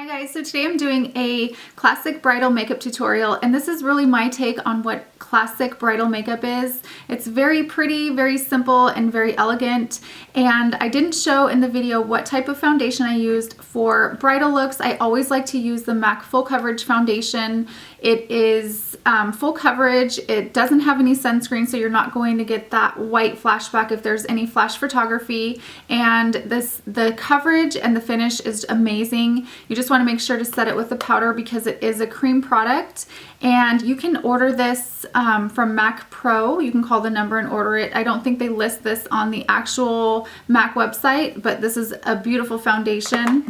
Hi guys, so today I'm doing a classic bridal makeup tutorial, and this is really my take on what classic bridal makeup is. It's very pretty, very simple, and very elegant, and I didn't show in the video what type of foundation I used for bridal looks. I always like to use the MAC Full Coverage Foundation. It is full coverage. It doesn't have any sunscreen, so you're not going to get that white flashback if there's any flash photography, and the coverage and the finish is amazing. You just want to make sure to set it with the powder because it is a cream product, and you can order this from MAC Pro. You can call the number and order it. I don't think they list this on the actual MAC website, but this is a beautiful foundation.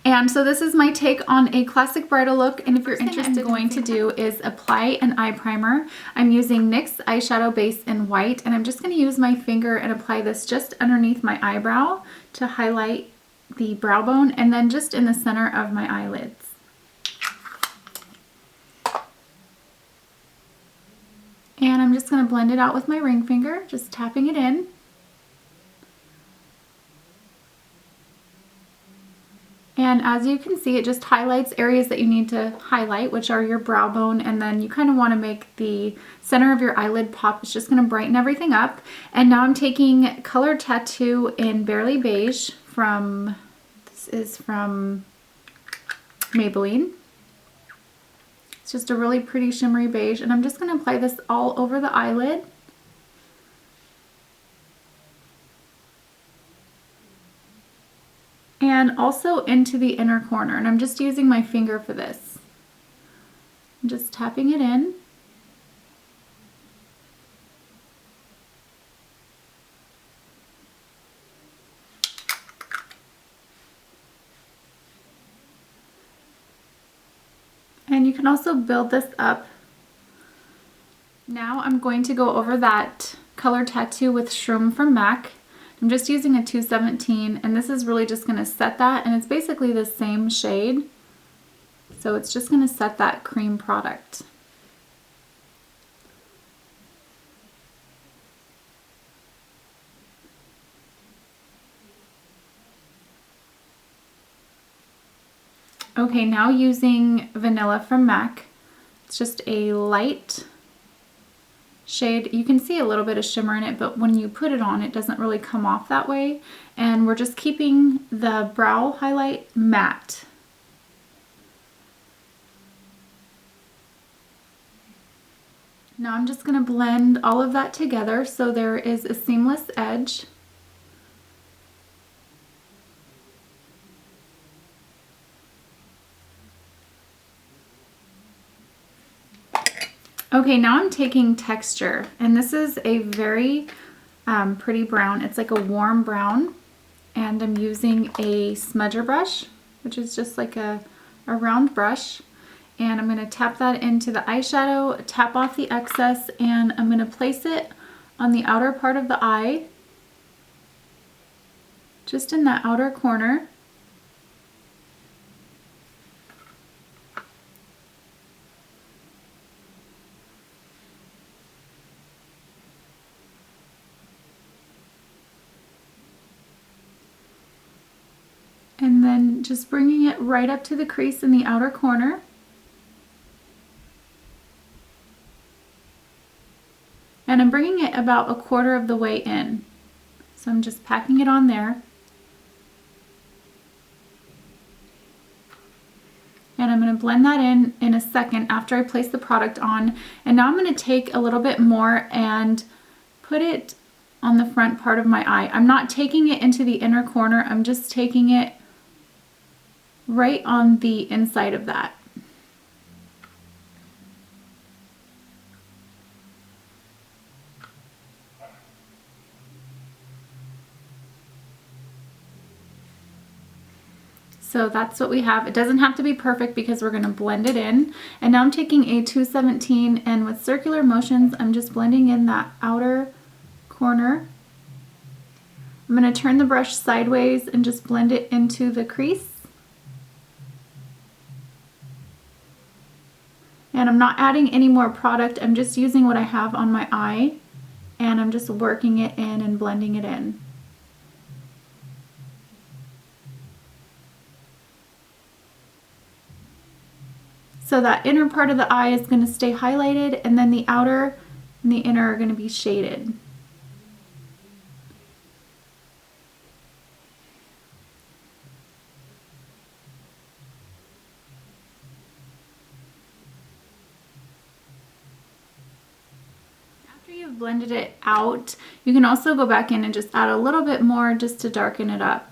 And so this is my take on a classic bridal look, and if you're interested, what I'm going to do is apply an eye primer. I'm using NYX eyeshadow base in white, and I'm just going to use my finger and apply this just underneath my eyebrow to highlight the brow bone, and then just in the center of my eyelids. And I'm just going to blend it out with my ring finger, just tapping it in. And as you can see, it just highlights areas that you need to highlight, which are your brow bone, and then you kind of want to make the center of your eyelid pop. It's just going to brighten everything up. And now I'm taking Color Tattoo in Barely Beige this is from Maybelline. It's just a really pretty shimmery beige, and I'm just going to apply this all over the eyelid. And also into the inner corner, and I'm just using my finger for this. I'm just tapping it in. And you can also build this up. Now I'm going to go over that Color Tattoo with Shroom from MAC. I'm just using a 217, and this is really just going to set that, and it's basically the same shade, so it's just going to set that cream product. Okay, now using Vanilla from MAC. It's just a light shade. You can see a little bit of shimmer in it, but when you put it on, it doesn't really come off that way. And we're just keeping the brow highlight matte. Now I'm just going to blend all of that together so there is a seamless edge. Okay, now I'm taking Texture, and this is a very pretty brown. It's like a warm brown, and I'm using a smudger brush, which is just like a round brush, and I'm going to tap that into the eyeshadow, tap off the excess, and I'm going to place it on the outer part of the eye, just in that outer corner. And then just bringing it right up to the crease in the outer corner. And I'm bringing it about a quarter of the way in. So I'm just packing it on there. And I'm going to blend that in a second after I place the product on. And now I'm going to take a little bit more and put it on the front part of my eye. I'm not taking it into the inner corner. I'm just taking it right on the inside of that. So that's what we have. It doesn't have to be perfect because we're going to blend it in. And now I'm taking a 217, and with circular motions, I'm just blending in that outer corner. I'm going to turn the brush sideways and just blend it into the crease. And I'm not adding any more product. I'm just using what I have on my eye, and I'm just working it in and blending it in. So that inner part of the eye is going to stay highlighted, and then the outer and the inner are going to be shaded. After you've blended it out, you can also go back in and just add a little bit more just to darken it up.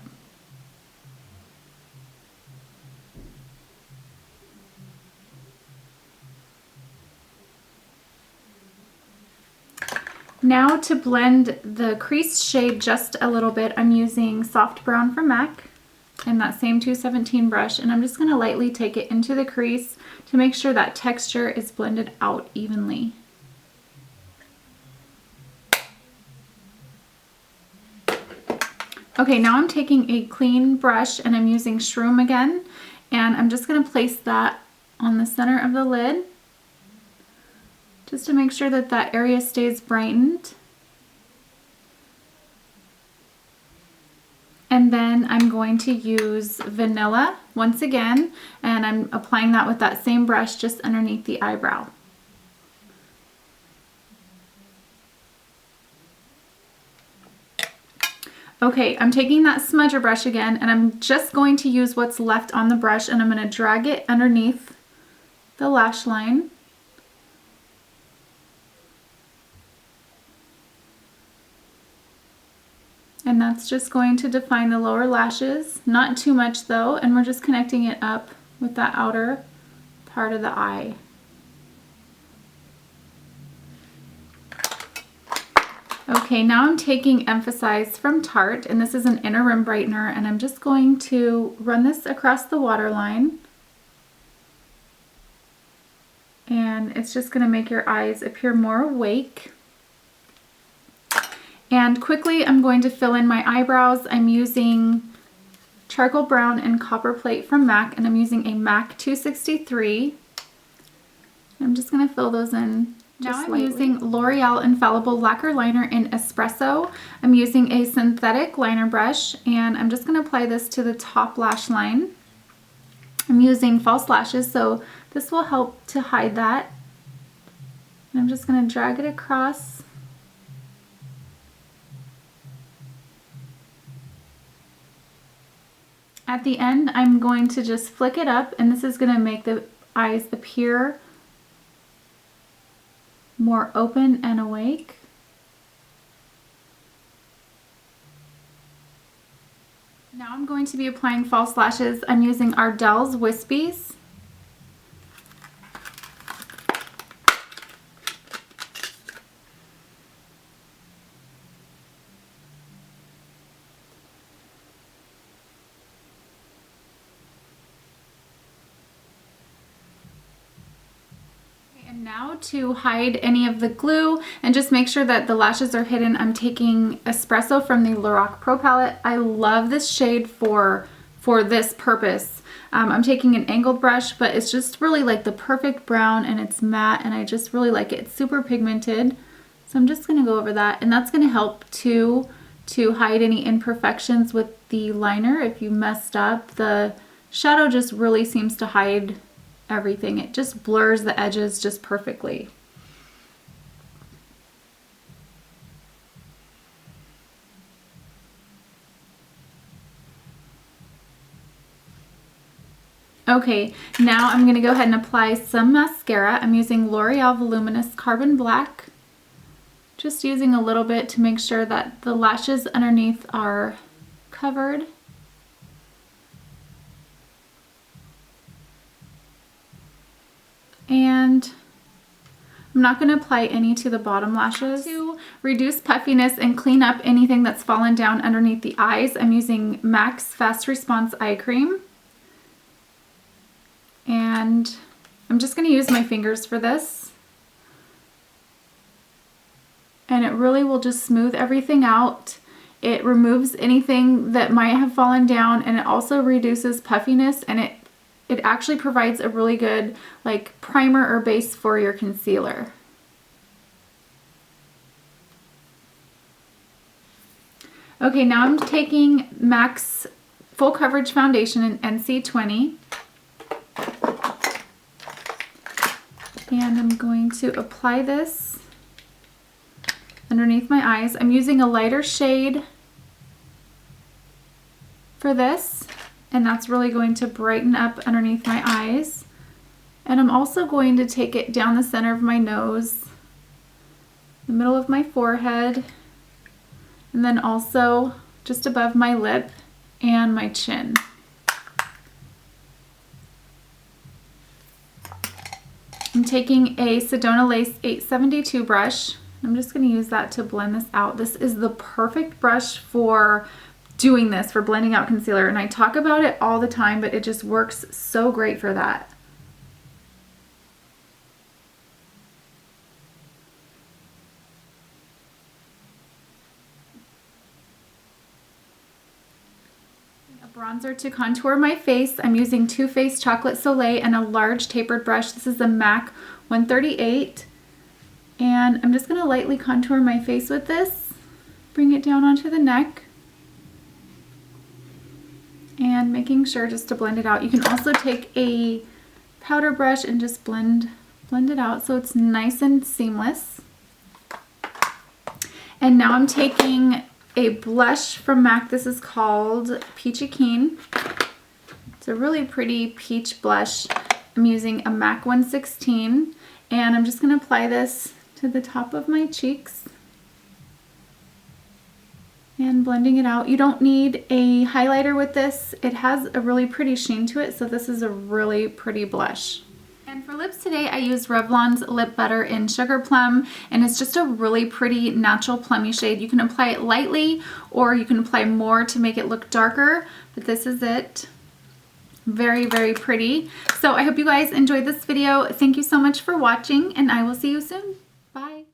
Now to blend the crease shade just a little bit, I'm using Soft Brown from MAC and that same 217 brush, and I'm just going to lightly take it into the crease to make sure that texture is blended out evenly. Okay, now I'm taking a clean brush and I'm using Shroom again, and I'm just going to place that on the center of the lid, just to make sure that that area stays brightened. And then I'm going to use Vanilla once again, and I'm applying that with that same brush just underneath the eyebrow. Okay, I'm taking that smudger brush again, and I'm just going to use what's left on the brush, and I'm going to drag it underneath the lash line. And that's just going to define the lower lashes, not too much though, and we're just connecting it up with that outer part of the eye. Okay, now I'm taking Emphasize from Tarte, and this is an inner rim brightener, and I'm just going to run this across the waterline. And it's just going to make your eyes appear more awake. And quickly, I'm going to fill in my eyebrows. I'm using Charcoal Brown and Copper Plate from MAC, and I'm using a MAC 263. I'm just going to fill those in. Now I'm using L'Oreal Infallible Lacquer Liner in Espresso. I'm using a synthetic liner brush, and I'm just going to apply this to the top lash line. I'm using false lashes, so this will help to hide that. And I'm just going to drag it across. At the end, I'm going to just flick it up, and this is going to make the eyes appear more open and awake. Now I'm going to be applying false lashes. I'm using Ardell's Wispies. Now to hide any of the glue and just make sure that the lashes are hidden, I'm taking Espresso from the Lorac Pro Palette. I love this shade for this purpose. I'm taking an angled brush, but it's just really like the perfect brown, and it's matte, and I just really like it. It's super pigmented. So I'm just going to go over that, and that's going to help to hide any imperfections with the liner. If you messed up, the shadow just really seems to hide everything. It just blurs the edges just perfectly. Okay, now I'm going to go ahead and apply some mascara. I'm using L'Oreal Voluminous Carbon Black. Just using a little bit to make sure that the lashes underneath are covered. And I'm not going to apply any to the bottom lashes. To reduce puffiness and clean up anything that's fallen down underneath the eyes, I'm using MAC's Fast Response Eye Cream. And I'm just going to use my fingers for this. And it really will just smooth everything out. It removes anything that might have fallen down, and it also reduces puffiness, and it actually provides a really good like primer or base for your concealer. Okay, now I'm taking MAC's Full Coverage Foundation in NC20. And I'm going to apply this underneath my eyes. I'm using a lighter shade for this, and that's really going to brighten up underneath my eyes. And I'm also going to take it down the center of my nose, the middle of my forehead, and then also just above my lip and my chin. I'm taking a Sedona Lace 872 brush. I'm just going to use that to blend this out. This is the perfect brush for doing this, for blending out concealer, and I talk about it all the time, but it just works so great for that. Bronzer to contour my face. I'm using Too Faced Chocolate Soleil and a large tapered brush. This is a MAC 138. And I'm just going to lightly contour my face with this. Bring it down onto the neck. And making sure just to blend it out. You can also take a powder brush and just blend it out so it's nice and seamless. And now I'm taking a blush from MAC. This is called Peachy Keen. It's a really pretty peach blush. I'm using a MAC 116, and I'm just going to apply this to the top of my cheeks and blending it out. You don't need a highlighter with this. It has a really pretty sheen to it, so this is a really pretty blush. And for lips today, I used Revlon's Lip Butter in Sugar Plum, and it's just a really pretty natural plummy shade. You can apply it lightly or you can apply more to make it look darker, but this is it. Very, very pretty. So I hope you guys enjoyed this video. Thank you so much for watching, and I will see you soon. Bye.